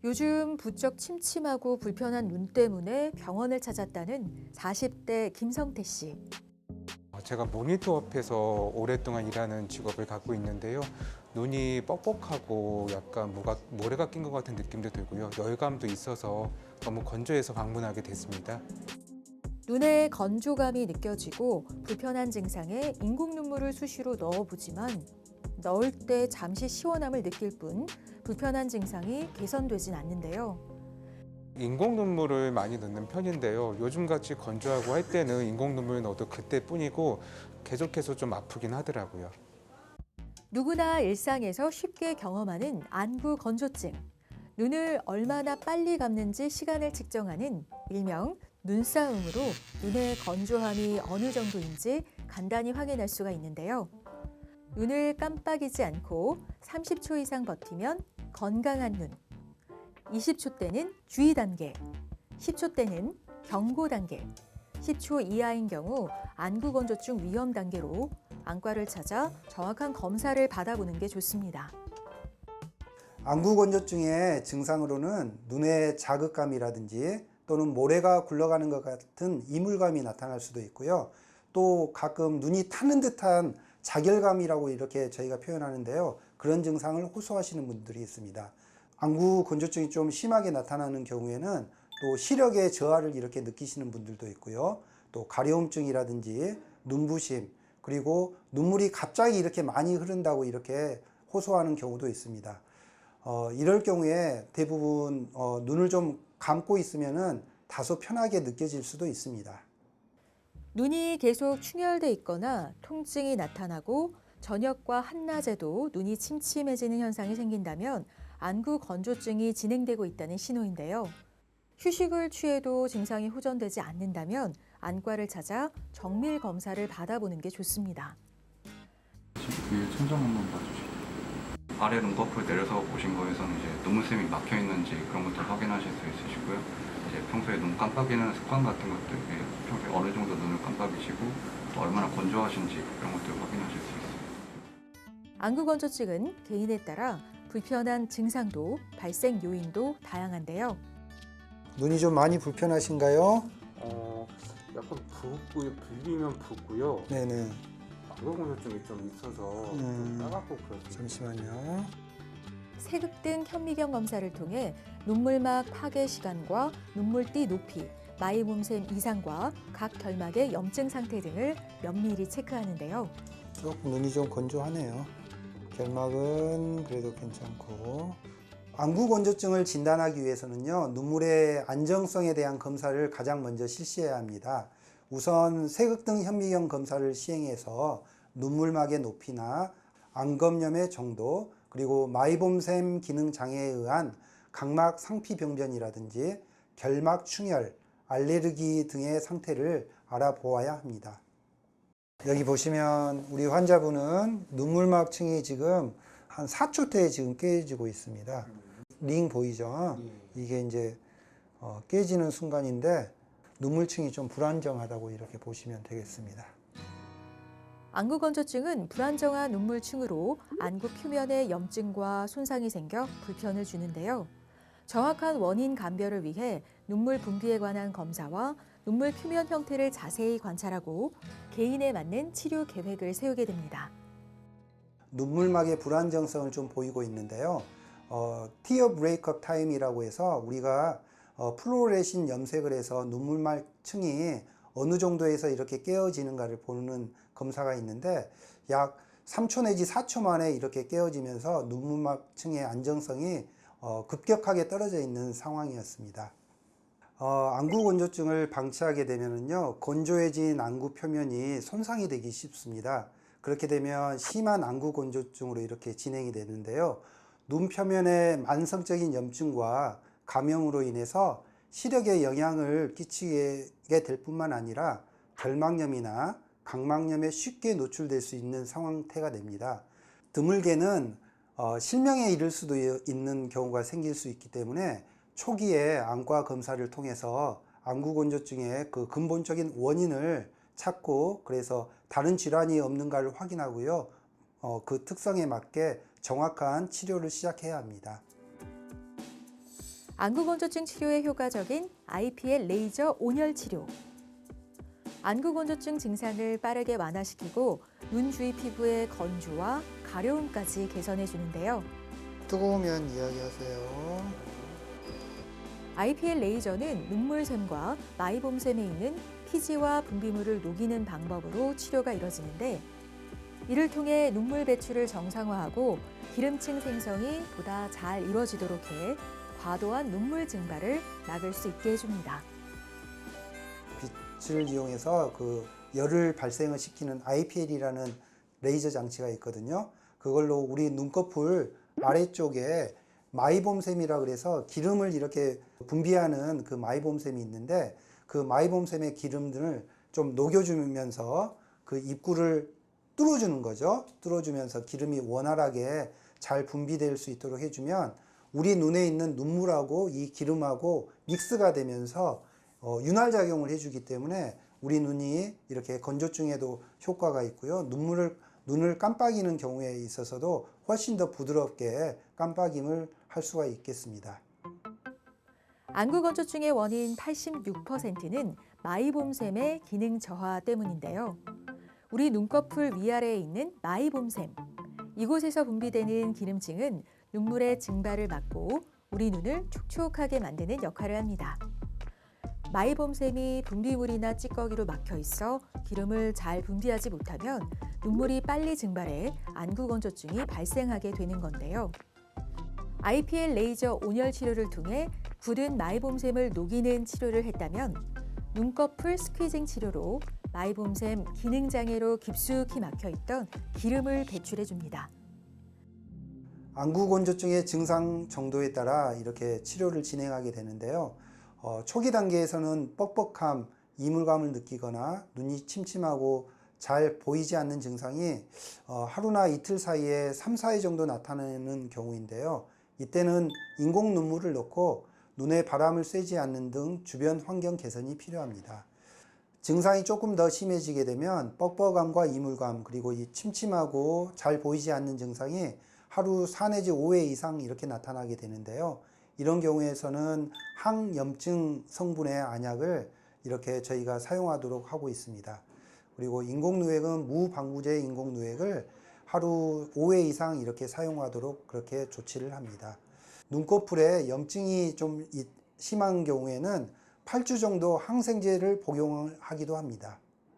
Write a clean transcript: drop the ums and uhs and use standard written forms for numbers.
요즘 부쩍 침침하고 불편한 눈 때문에 병원을 찾았다는 40대 김성태 씨. 제가 모니터 앞에서 오랫동안 일하는 직업을 갖고 있는데요. 눈이 뻑뻑하고 약간 모래가 낀 것 같은 느낌도 들고요. 열감도 있어서 너무 건조해서 방문하게 됐습니다. 눈에 건조감이 느껴지고 불편한 증상에 인공 눈물을 수시로 넣어보지만 넣을 때 잠시 시원함을 느낄 뿐 불편한 증상이 개선되진 않는데요. 인공 눈물을 많이 넣는 편인데요. 요즘같이 건조하고 할 때는 인공 눈물 넣어도 그때뿐이고 계속해서 좀 아프긴 하더라고요. 누구나 일상에서 쉽게 경험하는 안구 건조증. 눈을 얼마나 빨리 감는지 시간을 측정하는 일명 눈싸움으로 눈의 건조함이 어느 정도인지 간단히 확인할 수가 있는데요. 눈을 깜빡이지 않고 30초 이상 버티면 건강한 눈, 20초 때는 주의 단계, 10초 때는 경고 단계, 10초 이하인 경우 안구 건조증 위험 단계로 안과를 찾아 정확한 검사를 받아보는 게 좋습니다. 안구 건조증의 증상으로는 눈의 자극감이라든지 또는 모래가 굴러가는 것 같은 이물감이 나타날 수도 있고요. 또 가끔 눈이 타는 듯한 자결감이라고 이렇게 저희가 표현하는데요. 그런 증상을 호소하시는 분들이 있습니다. 안구 건조증이 좀 심하게 나타나는 경우에는 또 시력의 저하를 이렇게 느끼시는 분들도 있고요. 또 가려움증이라든지 눈부심, 그리고 눈물이 갑자기 이렇게 많이 흐른다고 이렇게 호소하는 경우도 있습니다. 이럴 경우에 대부분 눈을 좀 감고 있으면은 다소 편하게 느껴질 수도 있습니다. 눈이 계속 충혈돼 있거나 통증이 나타나고 저녁과 한낮에도 눈이 침침해지는 현상이 생긴다면 안구 건조증이 진행되고 있다는 신호인데요. 휴식을 취해도 증상이 호전되지 않는다면 안과를 찾아 정밀 검사를 받아보는 게 좋습니다. 위에 천장 한번 봐주시죠. 아래 눈꺼풀 내려서 보신 거에서는 이제 눈물샘이 막혀 있는지 그런 것들 확인하실 수 있으시고요. 이제 평소에 눈 깜빡이는 습관 같은 것들, 평소에 어느 정도 눈을 깜빡이시고 또 얼마나 건조하신지 그런 것들 확인하실 수 있어요. 안구 건조증은 개인에 따라 불편한 증상도 발생 요인도 다양한데요. 눈이 좀 많이 불편하신가요? 약간 붓고요. 불리면 붓고요. 네네. 안구 건조증이 좀 있어서 좀 따갑고 그렇습니다. 잠시만요. 세극등 현미경 검사를 통해 눈물막 파괴 시간과 눈물띠 높이, 마이몸샘 이상과 각 결막의 염증 상태 등을 면밀히 체크하는데요. 조금 눈이 좀 건조하네요. 결막은 그래도 괜찮고. 안구 건조증을 진단하기 위해서는요, 눈물의 안정성에 대한 검사를 가장 먼저 실시해야 합니다. 우선 세극등 현미경 검사를 시행해서 눈물막의 높이나 안검염의 정도, 그리고 마이봄샘 기능 장애에 의한 각막 상피 병변이라든지 결막 충혈, 알레르기 등의 상태를 알아보아야 합니다. 여기 보시면 우리 환자분은 눈물막층이 지금 한 4초대에 지금 깨지고 있습니다. 링 보이죠? 이게 이제 깨지는 순간인데 눈물층이 좀 불안정하다고 이렇게 보시면 되겠습니다. 안구 건조증은 불안정한 눈물층으로 안구 표면에 염증과 손상이 생겨 불편을 주는데요. 정확한 원인 감별을 위해 눈물 분비에 관한 검사와 눈물 표면 형태를 자세히 관찰하고 개인에 맞는 치료 계획을 세우게 됩니다. 눈물막의 불안정성을 좀 보이고 있는데요. 티어 브레이크업 타임이라고 해서 우리가 플로레신 염색을 해서 눈물막층이 어느 정도에서 이렇게 깨어지는가를 보는 검사가 있는데 약 3초 내지 4초 만에 이렇게 깨어지면서 눈물막층의 안정성이 급격하게 떨어져 있는 상황이었습니다. 안구 건조증을 방치하게 되면요, 건조해진 안구 표면이 손상이 되기 쉽습니다. 그렇게 되면 심한 안구 건조증으로 이렇게 진행이 되는데요. 눈 표면에 만성적인 염증과 감염으로 인해서 시력에 영향을 끼치게 될 뿐만 아니라 결막염이나 각막염에 쉽게 노출될 수 있는 상태가 됩니다. 드물게는 실명에 이를 수도 있는 경우가 생길 수 있기 때문에 초기에 안과 검사를 통해서 안구 건조증의 그 근본적인 원인을 찾고 그래서 다른 질환이 없는가를 확인하고요. 그 특성에 맞게 정확한 치료를 시작해야 합니다. 안구건조증 치료에 효과적인 IPL 레이저 온열 치료. 안구건조증 증상을 빠르게 완화시키고 눈 주위 피부의 건조와 가려움까지 개선해 주는데요. 뜨거우면 이야기하세요. IPL 레이저는 눈물샘과 마이봄샘에 있는 피지와 분비물을 녹이는 방법으로 치료가 이뤄지는데, 이를 통해 눈물 배출을 정상화하고 기름층 생성이 보다 잘 이루어지도록 해 과도한 눈물 증발을 막을 수 있게 해줍니다. 빛을 이용해서 그 열을 발생을 시키는 IPL이라는 레이저 장치가 있거든요. 그걸로 우리 눈꺼풀 아래쪽에 마이봄샘이라 그래서 기름을 이렇게 분비하는 그 마이봄샘이 있는데, 그 마이봄샘의 기름들을 좀 녹여주면서 그 입구를 뚫어주는 거죠. 뚫어주면서 기름이 원활하게 잘 분비될 수 있도록 해주면 우리 눈에 있는 눈물하고 이 기름하고 믹스가 되면서 윤활작용을 해주기 때문에 우리 눈이 이렇게 건조증에도 효과가 있고요. 눈을 깜빡이는 경우에 있어서도 훨씬 더 부드럽게 깜빡임을 할 수가 있겠습니다. 안구건조증의 원인 86%는 마이봄샘의 기능 저하 때문인데요. 우리 눈꺼풀 위아래에 있는 마이봄샘, 이곳에서 분비되는 기름층은 눈물의 증발을 막고 우리 눈을 촉촉하게 만드는 역할을 합니다. 마이봄샘이 분비물이나 찌꺼기로 막혀 있어 기름을 잘 분비하지 못하면 눈물이 빨리 증발해 안구건조증이 발생하게 되는 건데요. IPL 레이저 온열 치료를 통해 굳은 마이봄샘을 녹이는 치료를 했다면 눈꺼풀 스퀴징 치료로 마이봄샘 기능장애로 깊숙이 막혀있던 기름을 배출해 줍니다. 안구건조증의 증상 정도에 따라 이렇게 치료를 진행하게 되는데요. 초기 단계에서는 뻑뻑함, 이물감을 느끼거나 눈이 침침하고 잘 보이지 않는 증상이 하루나 이틀 사이에 3, 4회 정도 나타나는 경우인데요. 이때는 인공 눈물을 넣고 눈에 바람을 쐬지 않는 등 주변 환경 개선이 필요합니다. 증상이 조금 더 심해지게 되면 뻑뻑함과 이물감, 그리고 이 침침하고 잘 보이지 않는 증상이 하루 4 내지 5회 이상 이렇게 나타나게 되는데요. 이런 경우에서는 항염증 성분의 안약을 이렇게 저희가 사용하도록 하고 있습니다. 그리고 인공누액은 무방부제 인공누액을 하루 5회 이상 이렇게 사용하도록 그렇게 조치를 합니다. 눈꺼풀에 염증이 좀 심한 경우에는 8주 정도 항생제를 복용하기도 합니다.